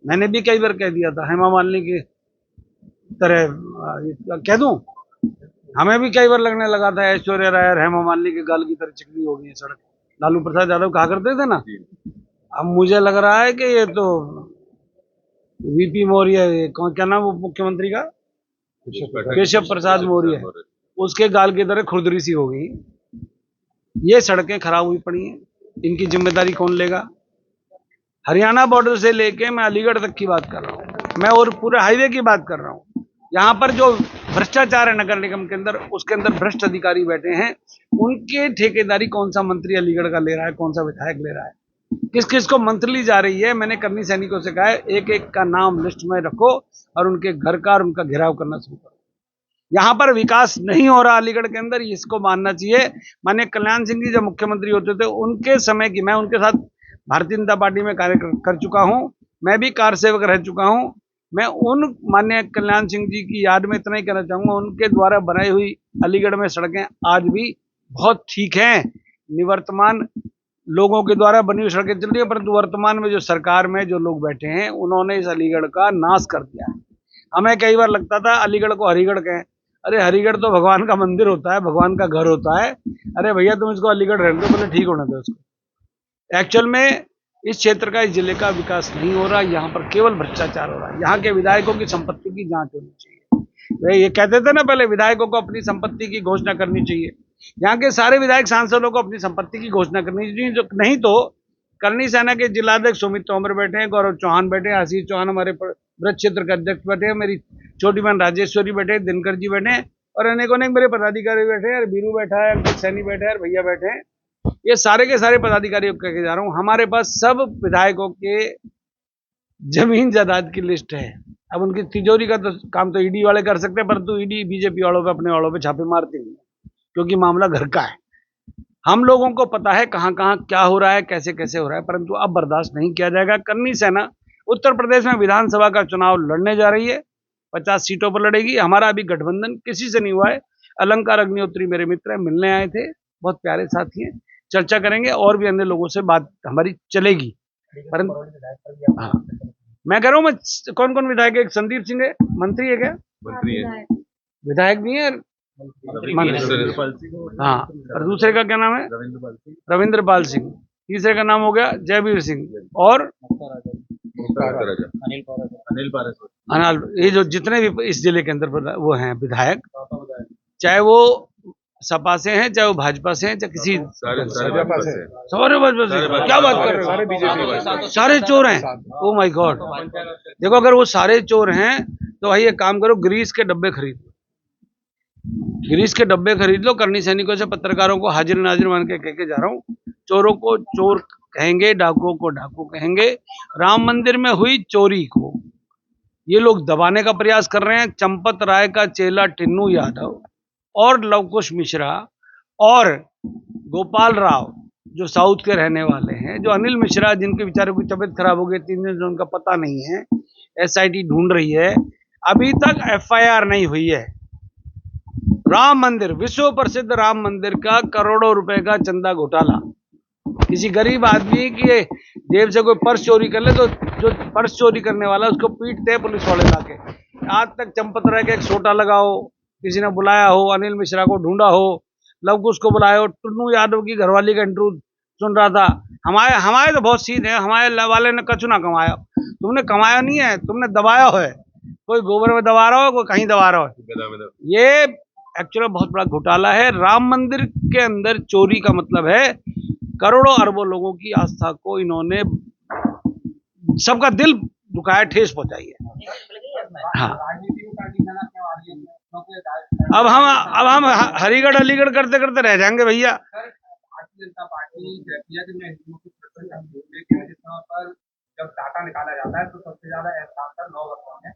मैंने भी कई बार कह दिया था, हेमा मालिनी की तरह कह दूं, हमें भी कई बार लगने लगा था ऐश्वर्या राय और हेमा मालिनी के गाल की तरह चिकनी हो गई है सड़क। लालू प्रसाद यादव कहा करते थे ना। अब मुझे लग रहा है कि ये तो वीपी मौर्य, कौन क्या नाम वो मुख्यमंत्री का, केशव प्रसाद मौर्य, उसके गाल की तरह खुरदरी सी हो गई। ये सड़कें खराब हुई पड़ी हैं, इनकी जिम्मेदारी कौन लेगा? हरियाणा बॉर्डर से लेके मैं अलीगढ़ तक की बात कर रहा हूँ मैं, और पूरे हाईवे की बात कर रहा हूँ। यहाँ पर जो भ्रष्टाचार है नगर निगम के अंदर, उसके अंदर भ्रष्ट अधिकारी बैठे हैं, उनके ठेकेदारी कौन सा मंत्री अलीगढ़ का ले रहा है, कौन सा विधायक ले रहा है, किस किस को मंथली जा रही है। मैंने कर्मी सैनिकों से कहा है, एक एक का नाम लिस्ट में रखो और उनके घर का और उनका घेराव करना शुरू करो। यहाँ पर विकास नहीं हो रहा अलीगढ़ के अंदर, इसको मानना चाहिए। माननीय कल्याण सिंह जी जब मुख्यमंत्री होते थे, उनके समय की, मैं उनके साथ भारतीय जनता पार्टी में कार्य कर चुका हूं, मैं भी कार सेवक रह चुका हूं। मैं उन माननीय कल्याण सिंह जी की याद में इतना ही कहना चाहूंगा, उनके द्वारा बनाई हुई अलीगढ़ में सड़कें आज भी बहुत ठीक हैं। निवर्तमान लोगों के द्वारा बनी हुई सड़कें चल रही है, परंतु वर्तमान में जो सरकार में जो लोग बैठे हैं, उन्होंने इस अलीगढ़ का नाश कर दिया है। हमें कई बार लगता था अलीगढ़ को हरिगढ़ कहें। अरे हरिगढ़ तो भगवान का मंदिर होता है, भगवान का घर होता है। अरे भैया तुम इसको अलीगढ़ रहने दो, पहले ठीक होने दो उसको। एक्चुअल में इस क्षेत्र का, इस जिले का विकास नहीं हो रहा, यहाँ पर केवल भ्रष्टाचार हो रहा है। यहाँ के विधायकों की संपत्ति की जांच होनी चाहिए। वे ये कहते थे ना पहले, विधायकों को अपनी संपत्ति की घोषणा करनी चाहिए। यहाँ के सारे विधायक सांसदों को अपनी संपत्ति की घोषणा करनी चाहिए, जो नहीं तो करनी सेना के जिलाध्यक्ष सुमित तोमर बैठे हैं, गौरव चौहान बैठे हैं, आशीष चौहान हमारे ब्रज क्षेत्र के अध्यक्ष बैठे हैं, मेरी छोटी बहन राजेश्वरी बैठे, दिनकर जी बैठे हैं, और अनेक अनेक मेरे पदाधिकारी बैठे हैं, बीरू बैठा है, अंकित सैनी बैठे हैं, भैया बैठे हैं। ये सारे के सारे पदाधिकारियों को कह के जा रहा हूँ, हमारे पास सब विधायकों के जमीन जायदाद की लिस्ट है। अब उनकी तिजोरी का तो काम तो ईडी वाले कर सकते हैं, परंतु ईडी बीजेपी वालों पे, अपने वालों पे छापे मारती नहीं, क्योंकि मामला घर का है। हम लोगों को पता है कहां कहां क्या हो रहा है, कैसे कैसे हो रहा है, परंतु अब बर्दाश्त नहीं किया जाएगा। करनी सेना उत्तर प्रदेश में विधानसभा का चुनाव लड़ने जा रही है, 50 सीटों पर लड़ेगी। हमारा अभी गठबंधन किसी से नहीं हुआ है। अलंकार अग्निहोत्री मेरे मित्र हैं, मिलने आए थे, बहुत प्यारे साथी हैं, चर्चा करेंगे और भी अन्य लोगों से बात हमारी चलेगी। परंतु हाँ, मैं कह रहा हूँ, मैं कौन कौन विधायक है? एक संदीप सिंह है, मंत्री है क्या? मंत्री है, विधायक भी है, हाँ। और दूसरे का क्या नाम है? रविंद्र पाल सिंह। तीसरे का नाम हो गया जयवीर सिंह, और अनिल। ये जो जितने भी इस जिले के अंदर वो हैं विधायक, चाहे वो सपा से हैं, चाहे वो भाजपा से हैं, चाहे किसी सारे भाजपा से, क्या बात कर रहे हो? सारे चोर हैं। Oh my God. देखो, अगर वो सारे चोर हैं तो भाई एक काम करो, ग्रीस के डब्बे खरीद लो, ग्रीस के डब्बे खरीद लो। करनी सैनिकों से पत्रकारों को हाजिर नाजिर मान के कह के जा रहा हूँ, चोरों को चोर कहेंगे, डाकुओं को डाकू कहेंगे। राम मंदिर में हुई चोरी को ये लोग दबाने का प्रयास कर रहे हैं। चंपत राय का चेला टिन्नू यादव और लवकुश मिश्रा और गोपाल राव जो साउथ के रहने वाले हैं, जो अनिल मिश्रा जिनके बेचारे की तबीयत खराब हो गई 3 दिन से, उनका पता नहीं है, एसआईटी ढूंढ रही है, अभी तक एफआईआर नहीं हुई है। राम मंदिर, विश्व प्रसिद्ध राम मंदिर का करोड़ों रुपए का चंदा घोटाला, किसी गरीब आदमी की जेब से कोई पर्स चोरी कर ले तो जो पर्स चोरी करने वाला उसको पीटते हैं पुलिस वाले लाके। आज तक चंपत राय का एक सोटा लगाओ, किसी ने बुलाया हो, अनिल मिश्रा को ढूंढा हो, लवकुश को बुलाया हो, टुन्नू यादव की घरवाली का इंटरव्यू सुन रहा था। हमारे तो बहुत सीन है, हमारे वाले ने कछु ना कमाया। तुमने कमाया नहीं है, तुमने दबाया है। कोई गोबर में दबा रहा हो, कोई कहीं दबा रहा हो। ये एक्चुअली बहुत बड़ा घोटाला है। राम मंदिर के अंदर चोरी का मतलब है करोड़ों अरबों लोगों की आस्था को इन्होंने, सबका दिल दुखाया, ठेस पहुंचाई है। हाँ, अब हम हरिगढ़ अलीगढ़ करते करते रह जाएंगे भैया। भारतीय जनता पार्टी जब डाटा निकाला जाता है तो सबसे ज्यादा एहसास 9 वर्षों में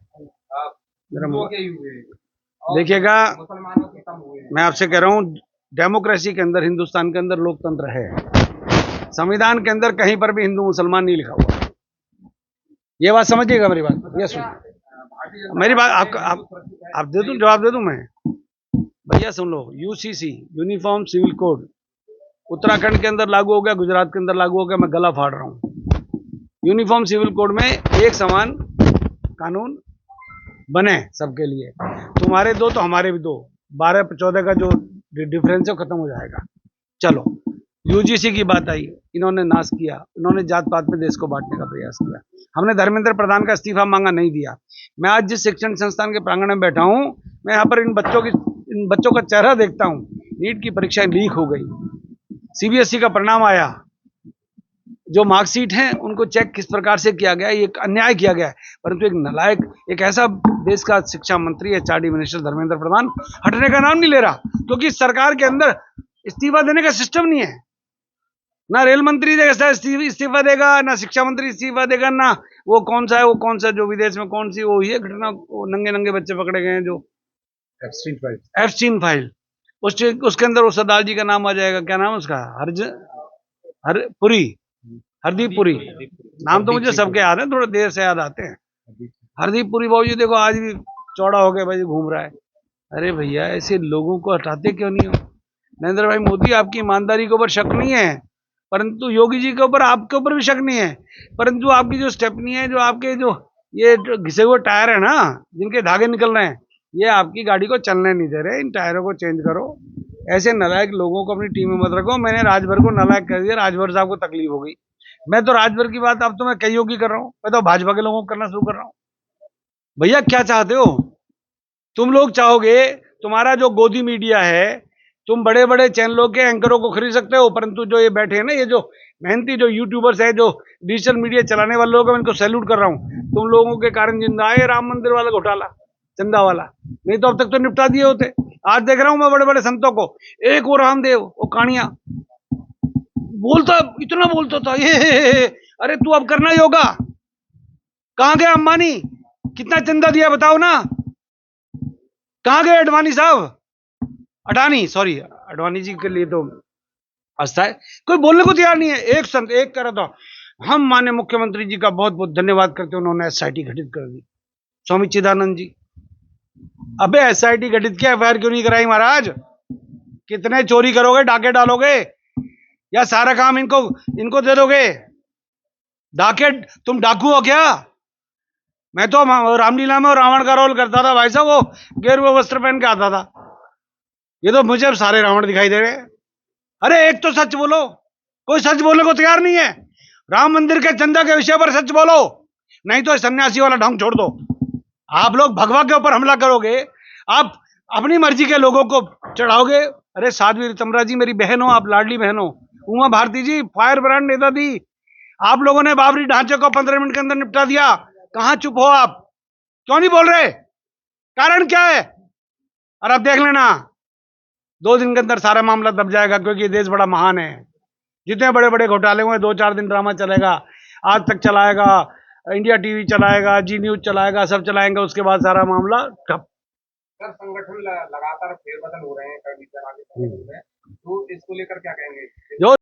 देखिएगा। मैं आपसे कह रहा हूँ, डेमोक्रेसी के अंदर, हिंदुस्तान के अंदर लोकतंत्र है। संविधान के अंदर कहीं पर भी हिंदू मुसलमान नहीं लिखा हुआ। ये बात समझिएगा मेरी बात। यस, मेरी बात आप दे दूं, जवाब दे दूं मैं भैया? सुन लो, UCC uniform civil code Uttarakhand के अंदर लागू हो गया, गुजरात के अंदर लागू हो गया। मैं गला फाड़ रहा हूँ, यूनिफॉर्म सिविल कोड में एक समान कानून बने सबके लिए। तुम्हारे दो तो हमारे भी दो, 12-14 का जो डिफरेंस है खत्म हो जाएगा। चलो, यूजीसी की बात आई, इन्होंने नाश किया, इन्होंने जात पात में देश को बांटने का प्रयास किया। हमने धर्मेंद्र प्रधान का इस्तीफा मांगा, नहीं दिया। मैं आज जिस शिक्षण संस्थान के प्रांगण में बैठा हूं, मैं यहाँ पर इन बच्चों का चेहरा देखता हूं। नीट की परीक्षा लीक हो गई, सीबीएसई का परिणाम आया, जो मार्कशीट हैं उनको चेक किस प्रकार से किया गया, ये अन्याय किया गया है। परंतु एक नलायक, एक ऐसा देश का शिक्षा मंत्री, एचआरडी मिनिस्टर धर्मेंद्र प्रधान हटने का नाम नहीं ले रहा, क्योंकि सरकार के अंदर इस्तीफा देने का सिस्टम नहीं है। ना रेल मंत्री इस्तीफा देगा, ना शिक्षा मंत्री इस्तीफा देगा, ना वो कौन सा जो विदेश में कौन सी वो ये घटना, वो नंगे बच्चे पकड़े गए हैं जो एफस्टीन फाइल, उसके अंदर वो सरदार जी का नाम आ जाएगा। क्या नाम उसका? हरदीप पुरी। नाम तो मुझे सबके याद है, थोड़ा देर से याद आते हैं। हरदीप पुरी बाबू जी देखो आज भी चौड़ा हो गया भाई, घूम रहा है। अरे भैया, ऐसे लोगों को हटाते क्यों नहीं हो? नरेंद्र भाई मोदी, आपकी ईमानदारी के ऊपर शक नहीं है, परंतु योगी जी के ऊपर, आपके ऊपर भी शक नहीं है, परंतु आपकी जो स्टेपनी है, जो आपके जो ये घिसे हुए टायर है ना, जिनके धागे निकल रहे हैं, ये आपकी गाड़ी को चलने नहीं दे रहे। इन टायरों को चेंज करो। ऐसे नालायक लोगों को अपनी टीम में मत रखो। मैंने राजभर को नालायक कर दिया, राजभर साहब को तकलीफ हो गई। मैं तो राजभर की बात अब तो मैं कईयों की कर रहा हूँ, मैं तो भाजपा के लोगों को करना शुरू कर रहा हूँ। भैया क्या चाहते हो तुम लोग? चाहोगे तुम्हारा जो गोदी मीडिया है, तुम बड़े बड़े चैनलों के एंकरों को खरीद सकते हो, परंतु जो ये बैठे हैं ना, ये जो मेहनती जो यूट्यूबर्स है, जो डिजिटल मीडिया चलाने वाले लोग हैं, मैं इनको सैल्यूट कर रहा हूँ। तुम लोगों के कारण जिंदा है राम मंदिर वाला घोटाला, चंदा वाला, नहीं तो अब तक तो निपटा दिए होते। आज देख रहा हूं मैं बड़े बड़े संतों को, एक वो रामदेव, वो कानिया बोलता, इतना बोलता था ये, अरे तू अब करना योगा। कहां गए अंबानी? कितना चंदा दिया बताओ ना? कहां गए अडवाणी साहब? अडवाणी जी के लिए तो आस्था है, कोई बोलने को तैयार नहीं है। एक संत एक करा था, हम माननीय मुख्यमंत्री जी का बहुत बहुत धन्यवाद करते हैं, उन्होंने एसआईटी गठित कर दी। स्वामी चिदानंद जी, अबे एसआईटी गठित किया, एफआईआर क्यों नहीं कराई महाराज? कितने चोरी करोगे, डाके डालोगे, या सारा काम इनको दे दोगे? डाके, तुम डाकू हो क्या? मैं तो रामलीला में रावण का रोल करता था भाई साहब, वो गेरुआ वस्त्र पहन के आता था। ये तो मुझे सारे रावण दिखाई दे रहे हैं। अरे एक तो सच बोलो, कोई सच बोलने को तैयार नहीं है। राम मंदिर के चंदा के विषय पर सच बोलो, नहीं तो सन्यासी वाला ढंग छोड़ दो। आप लोग भगवा के ऊपर हमला करोगे, आप अपनी मर्जी के लोगों को चढ़ाओगे। अरे साध्वी रितमरा जी मेरी बहन हो, आप लाडली बहन हो। उमा भारती जी फायर ब्रांड नेता थी, आप लोगों ने बाबरी ढांचे को 15 मिनट के अंदर निपटा दिया। कहां चुप हो आप? क्यों नहीं बोल रहे? कारण क्या है? और अब देख लेना, 2 दिन के अंदर सारा मामला दब जाएगा, क्योंकि ये देश बड़ा महान है। जितने बड़े बड़े घोटाले हुए 2-4 दिन ड्रामा चलेगा, आज तक चलाएगा, इंडिया टीवी चलाएगा, जी न्यूज चलाएगा, सब चलाएंगे, उसके बाद सारा मामला ठप। सर संगठन लगातार फेरबदल हो रहे हैं, तो इसको लेकर क्या कहेंगे? जो